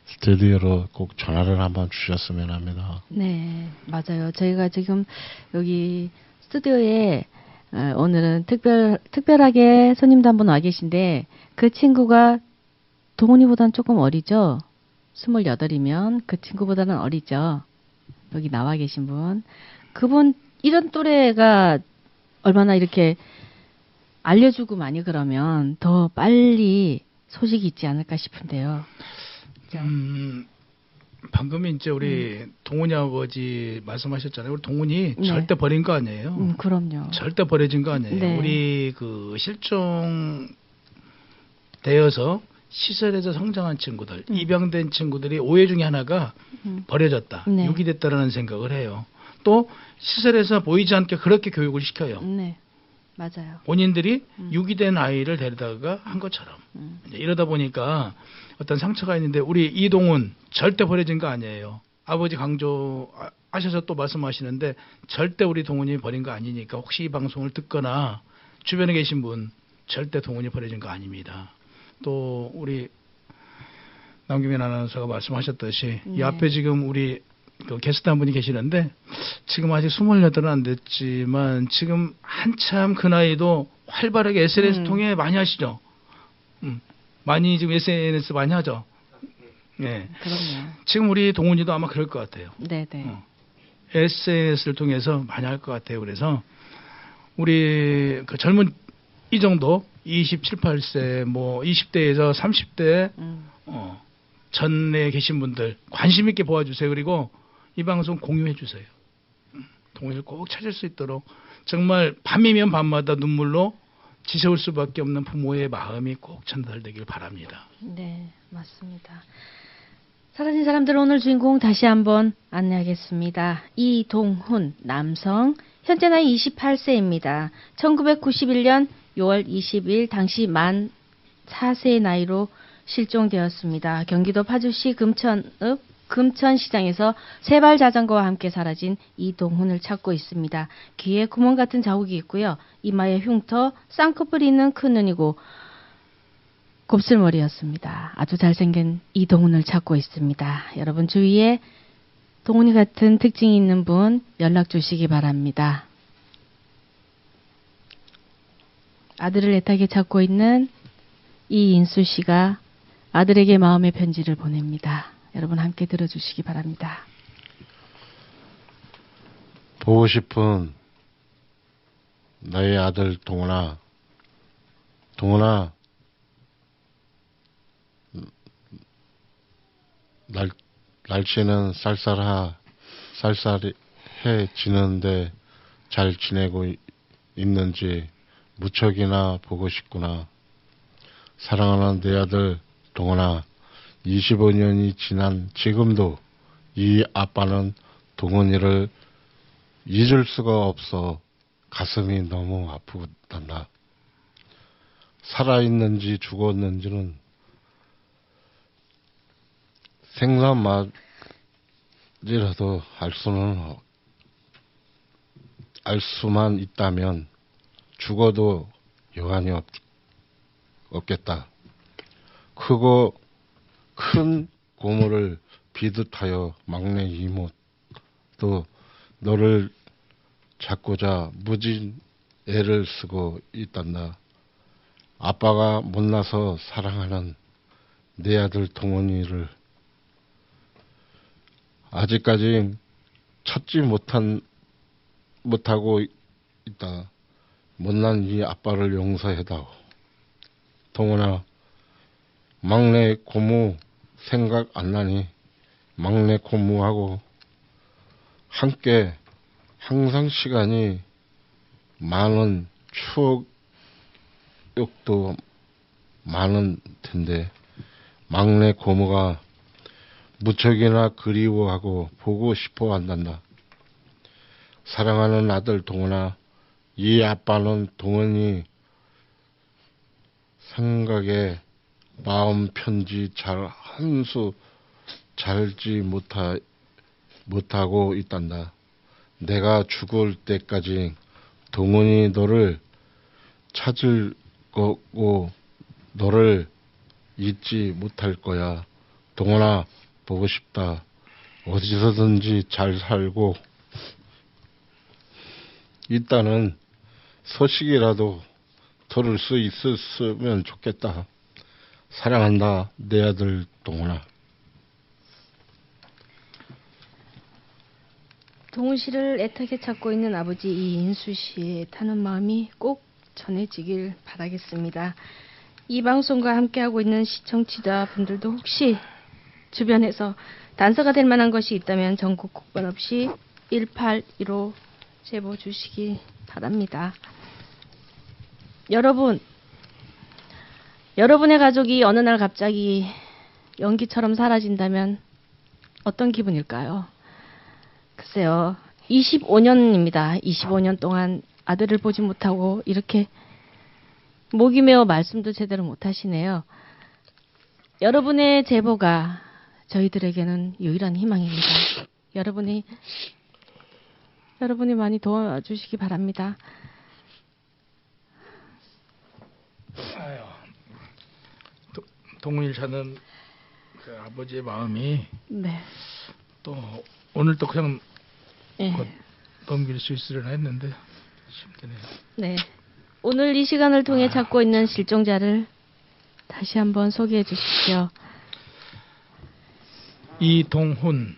스튜디오로 꼭 전화를 한번 주셨으면 합니다. 네, 맞아요. 저희가 지금 여기 스튜디오에 오늘은 특별하게 손님도 한 분 와 계신데 그 친구가 동훈이보다는 조금 어리죠? 28이면 그 친구보다는 어리죠? 여기 나와 계신 분. 그분 이런 또래가 얼마나 이렇게 알려주고 많이 그러면 더 빨리 소식이 있지 않을까 싶은데요. 방금 이제 우리 동훈이 아버지 말씀하셨잖아요. 우리 동훈이 네. 절대 버린 거 아니에요. 그럼요. 절대 버려진 거 아니에요. 네. 우리 그 실종되어서 시설에서 성장한 친구들, 입양된 친구들이 오해 중에 하나가 버려졌다, 네. 유기됐다라는 생각을 해요. 또 시설에서 보이지 않게 그렇게 교육을 시켜요. 네, 맞아요. 본인들이 유기된 아이를 데려다가 한 것처럼. 이제 이러다 보니까 어떤 상처가 있는데 우리 이동훈 절대 버려진 거 아니에요. 아버지 강조하셔서 또 말씀하시는데 절대 우리 동훈이 버린 거 아니니까 혹시 이 방송을 듣거나 주변에 계신 분 절대 동훈이 버려진 거 아닙니다. 또 우리 남규민 아나운서가 말씀하셨듯이 이 앞에 지금 우리 그 게스트 한 분이 계시는데 지금 아직 28은 안 됐지만 지금 한참 그 나이도 활발하게 SNS 통해 많이 하시죠. 많이 지금 SNS 많이 하죠. 네. 그럼요. 지금 우리 동훈이도 아마 그럴 것 같아요. 네네. SNS를 통해서 많이 할 것 같아요. 그래서 우리 그 젊은 이 정도 27, 8세 뭐 20대에서 30대 전에 계신 분들 관심 있게 보아주세요. 그리고 이 방송 공유해 주세요. 동훈이를 꼭 찾을 수 있도록 정말 밤이면 밤마다 눈물로 지새울 수밖에 없는 부모의 마음이 꼭 전달되길 바랍니다. 네, 맞습니다. 사라진 사람들 오늘 주인공 다시 한번 안내하겠습니다. 이동훈, 남성, 현재 나이 28세입니다. 1991년 6월 20일 당시 만 4세의 나이로 실종되었습니다. 경기도 파주시 금천시장에서 세발 자전거와 함께 사라진 이동훈을 찾고 있습니다. 귀에 구멍 같은 자국이 있고요. 이마에 흉터, 쌍꺼풀이 있는 큰 눈이고 곱슬머리였습니다. 아주 잘생긴 이동훈을 찾고 있습니다. 여러분 주위에 동훈이 같은 특징이 있는 분 연락 주시기 바랍니다. 아들을 애타게 찾고 있는 이인수 씨가 아들에게 마음의 편지를 보냅니다. 여러분 함께 들어주시기 바랍니다. 보고 싶은 나의 아들 동훈아, 날씨는 쌀쌀해지는데 잘 지내고 있는지 무척이나 보고 싶구나. 사랑하는 내 아들 동훈아, 25년이 지난 지금도 이 아빠는 동훈이를 잊을 수가 없어. 가슴이 너무 아프단다. 살아있는지 죽었는지는 생사마지라도 알 수만 있다면 죽어도 여한이 없겠다. 크고 큰 고모를 비롯하여 막내 이모도 너를 찾고자 무진 애를 쓰고 있단다. 아빠가 못나서 사랑하는 내 아들 동원이를 아직까지 찾지 못하고 있다. 못난 이 아빠를 용서해다오. 동원아, 막내 고모 생각 안 나니? 막내 고모하고 함께 항상 시간이 많은 추억도 많은 텐데 막내 고모가 무척이나 그리워하고 보고 싶어 한단다. 사랑하는 아들 동훈아, 이 아빠는 동훈이 생각에 마음 편지 잘 한 수 잘지 못하고 있단다. 내가 죽을 때까지 동훈이 너를 찾을 거고 너를 잊지 못할 거야. 동훈아, 보고 싶다. 어디서든지 잘 살고 있다는 소식이라도 들을 수 있었으면 좋겠다. 사랑한다, 내 아들 동훈아. 동훈 씨를 애타게 찾고 있는 아버지 이인수 씨의 타는 마음이 꼭 전해지길 바라겠습니다. 이 방송과 함께하고 있는 시청자분들도 혹시 주변에서 단서가 될 만한 것이 있다면 전국 국번 없이 182로 제보 주시기 바랍니다. 여러분의 가족이 어느 날 갑자기 연기처럼 사라진다면 어떤 기분일까요? 글쎄요, 25년입니다. 25년 동안 아들을 보지 못하고 이렇게 목이 메어 말씀도 제대로 못하시네요. 여러분의 제보가 저희들에게는 유일한 희망입니다. 여러분이 많이 도와주시기 바랍니다. 동훈이를 찾는 그 아버지의 마음이 네. 또 오늘 또 그냥 네. 곧 넘길 수 있으려나 했는데 힘드네요. 네. 오늘 이 시간을 통해 찾고 있는 실종자를 다시 한번 소개해 주십시오. 이동훈,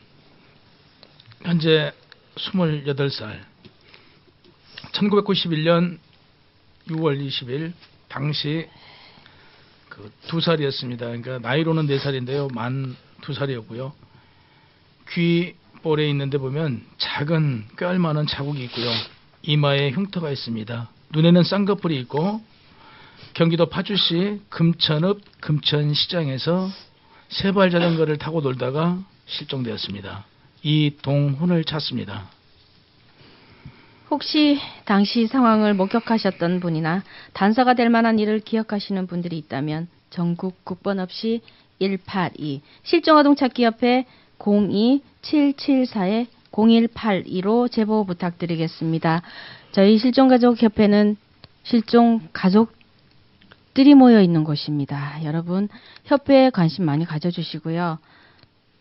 현재 28살, 1991년 6월 20일 당시 그 2살이었습니다. 그러니까 나이로는 4살인데요. 만 2살이었고요. 귀볼에 있는데 보면 작은 뼈알만한 자국이 있고요. 이마에 흉터가 있습니다. 눈에는 쌍꺼풀이 있고 경기도 파주시 금천읍 금천시장에서 세발 자전거를 타고 놀다가 실종되었습니다. 이동훈을 찾습니다. 혹시 당시 상황을 목격하셨던 분이나 단서가 될 만한 일을 기억하시는 분들이 있다면 전국 국번 없이 182 실종아동 찾기협회 02-774-0182로 제보 부탁드리겠습니다. 저희 실종가족협회는 실종 가족들이 모여 있는 곳입니다. 여러분 협회에 관심 많이 가져주시고요.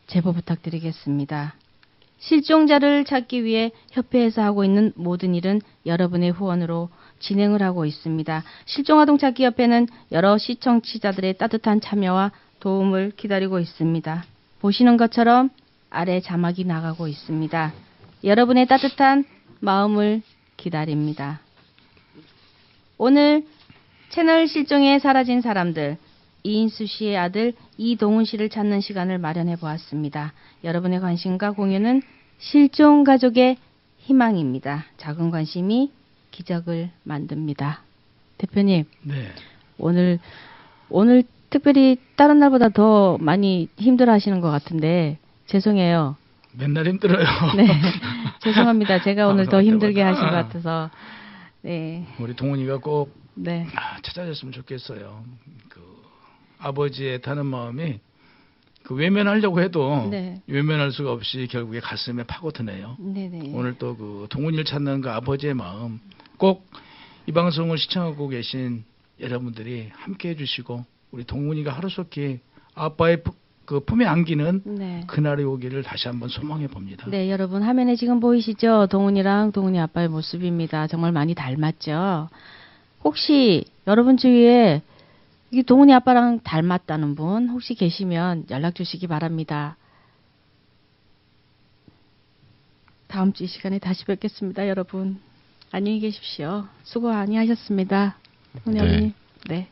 제보 부탁드리겠습니다. 실종자를 찾기 위해 협회에서 하고 있는 모든 일은 여러분의 후원으로 진행을 하고 있습니다. 실종아동찾기협회는 여러 시청자들의 따뜻한 참여와 도움을 기다리고 있습니다. 보시는 것처럼 아래 자막이 나가고 있습니다. 여러분의 따뜻한 마음을 기다립니다. 오늘 채널 실종에 사라진 사람들, 이인수 씨의 아들 이동훈 씨를 찾는 시간을 마련해 보았습니다. 여러분의 관심과 공유는 실종 가족의 희망입니다. 작은 관심이 기적을 만듭니다. 대표님, 네. 오늘 특별히 다른 날보다 더 많이 힘들어 하시는 것 같은데 죄송해요. 맨날 힘들어요. 네, 죄송합니다. 제가 오늘 더 방송할 힘들게 때마다. 하신 것 같아서. 네, 우리 동훈이가 꼭 네, 찾아졌으면 좋겠어요. 그 아버지의 타는 마음이 그 외면하려고 해도 네. 외면할 수가 없이 결국에 가슴에 파고드네요. 네, 네. 오늘 또 그 동훈이를 찾는 그 아버지의 마음 꼭 이 방송을 시청하고 계신 여러분들이 함께 해주시고 우리 동훈이가 하루속히 아빠의 그 품에 안기는 네. 그날이 오기를 다시 한번 소망해 봅니다. 네, 여러분 화면에 지금 보이시죠? 동훈이랑 동훈이 아빠의 모습입니다. 정말 많이 닮았죠? 혹시 여러분 주위에 이 동훈이 아빠랑 닮았다는 분 혹시 계시면 연락 주시기 바랍니다. 다음 주 이 시간에 다시 뵙겠습니다, 여러분. 안녕히 계십시오. 수고 많이 하셨습니다. 동훈이 네. 어머니. 네.